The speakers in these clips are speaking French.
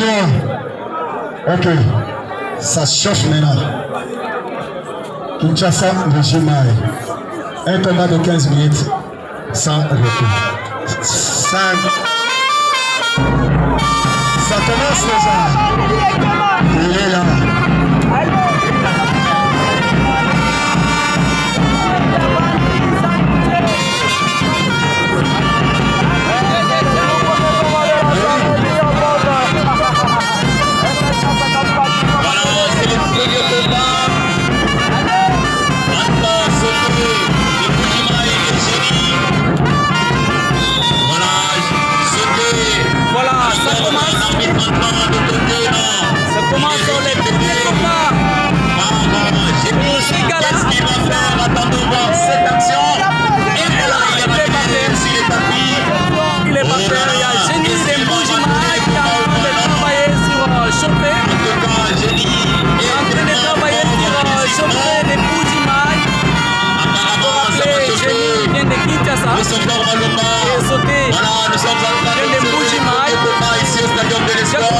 Junior. Ok. Ça chauffe maintenant. Kinshasa, Régimai. Un combat de 15 minutes sans recul. 5. Ça commence déjà. Il est là.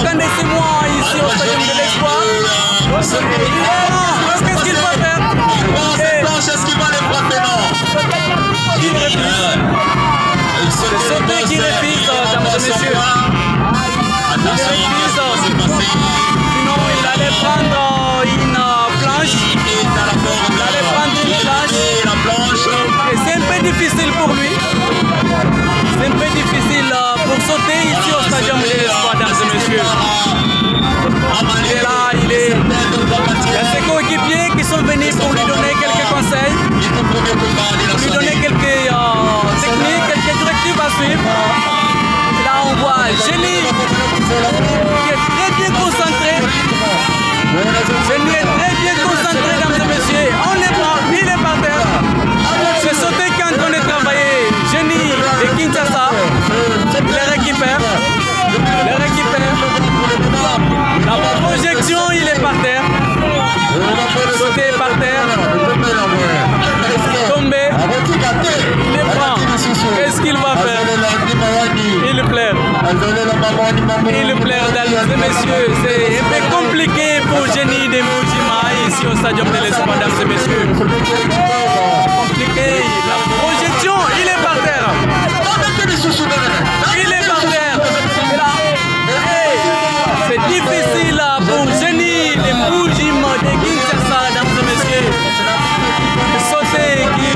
Connaissez-moi ici au Stadium de l'Espoir. Qu'est-ce qu'il va faire? Est-ce qu'il va les frapper? Non. Il refuse. C'est sauté qui refuse, mesdames et messieurs. Il refuse. Sinon, il allait prendre une planche. Il allait prendre une planche. Et c'est un peu difficile pour lui. C'est un peu difficile pour sauter ici au Stadium de l'Espoir, mesdames et messieurs. Il est là, il y a ses coéquipiers qui sont venus pour lui donner quelques conseils, pour lui donner quelques techniques, quelques directives à suivre. Et là, on voit Génie qui est très bien concentré. Génie est très bien concentré, mesdames et messieurs. On est prend, il est par terre. C'est sauté quand on est travaillé. Génie et Kinshasa les récupère. La projection, il est par terre. Sauté par terre. Tombé. Il les prend. Qu'est-ce qu'il va faire? Il pleure. Il pleure, mesdames et messieurs. C'est un peu compliqué pour Génie de Mbujima ici au Stadium de l'Espoir, mesdames et messieurs. Compliqué. La projection, il est par terre. Il est par terre. C'est difficile pour Génie de Mbujima de Kinshasa, mesdames et messieurs. Sauter qui,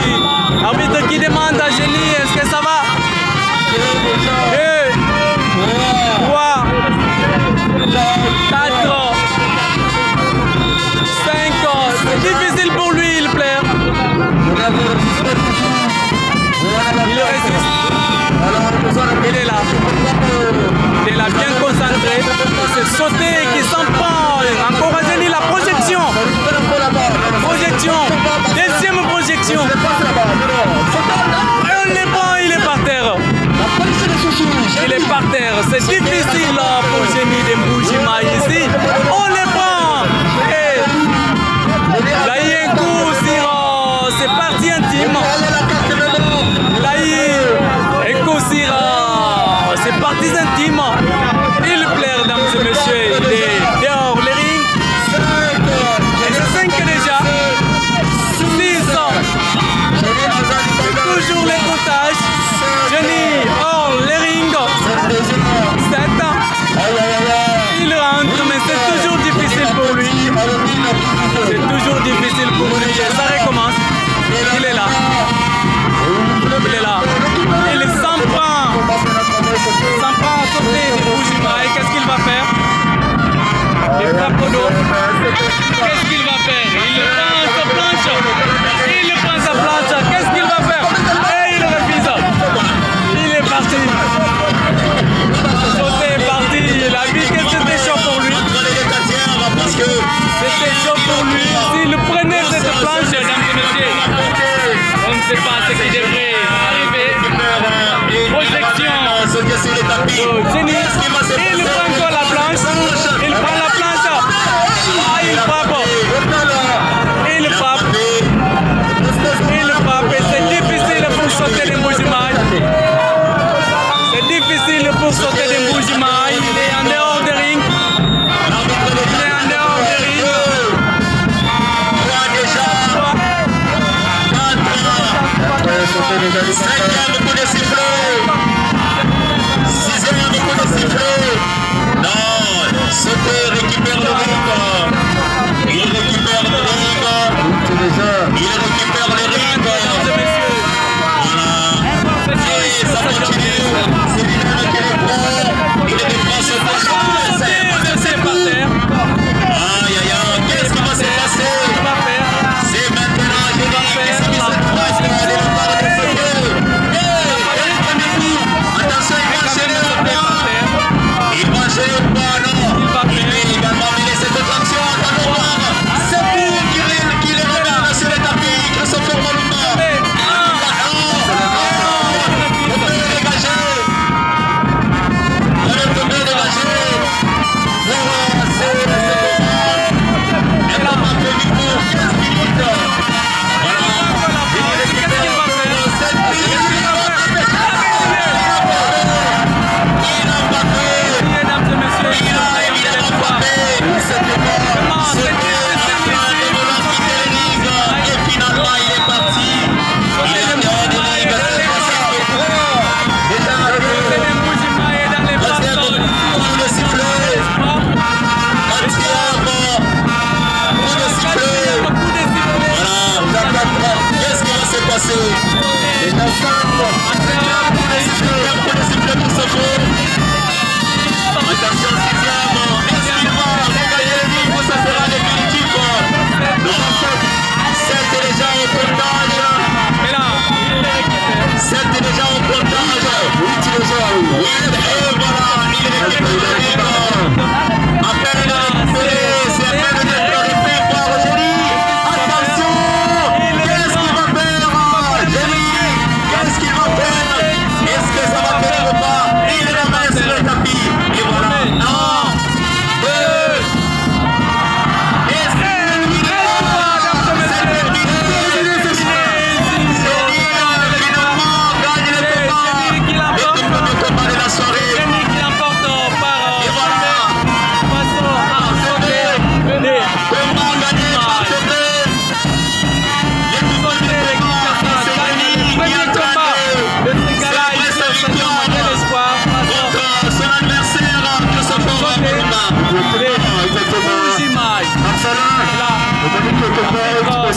l'arbitre qui demande à Génie, est-ce que ça va? 2, 3, 4, 5, c'est difficile pour lui, il pleure. Il résiste. Il est là. Il est là, bien concentré. C'est sauté qui s'en prend. Encore à Génie, la projection. Deuxième projection. Et on les prend, il est par terre. Il est par terre. C'est difficile pour Génie de Mbujima ici. On les prend. Et là, il y a un coup sur c'est parti intime. Là, il y a un coup sur c'est parti intime. Il pleure, mesdames et messieurs. Il est dehors les rings. Et c'est 5 déjà. 6. C'est toujours les comptages. Génie hors les rings. 7. Il rentre, mais c'est toujours difficile pour lui. C'est toujours difficile pour lui. Et ça recommence. Il est là. Il est là. Il s'en prend. S'en prend à sauter des Mbujima. Et qu'est-ce qu'il va faire? Il frappe au dos. Qu'est-ce qu'il va faire? Il prend sa planche. Il prend sa planche. Qu'est-ce qu'il va faire? Et il refuse. Il est parti. Sauter est parti. Il a vu que c'était chaud pour lui. C'était chaud pour lui. S'il prenait cette planche, mesdames et messieurs, on ne sait pas ce qui devrait arriver. Projection. Génie, il prend encore la planche. Il prend la planche. Ah, il frappe.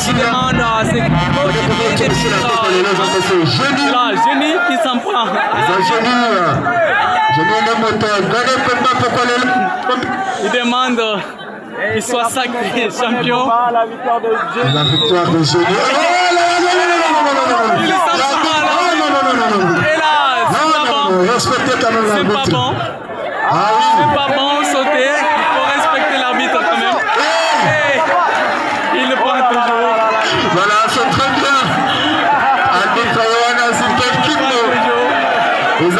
qui demande à ses coéquipiers de tirer. Là, Génie qui s'en prend. Il demande qu'il soit sacré champion. La victoire de Génie. Il s'en prend. Et là, c'est pas bon. C'est pas bon. C'est pas bon sauter. Il faut respecter l'arbitre quand même. Et il le prend toujours. Voilà, c'est très bien. Arbitre Johanna Zinkel Kimbo. Les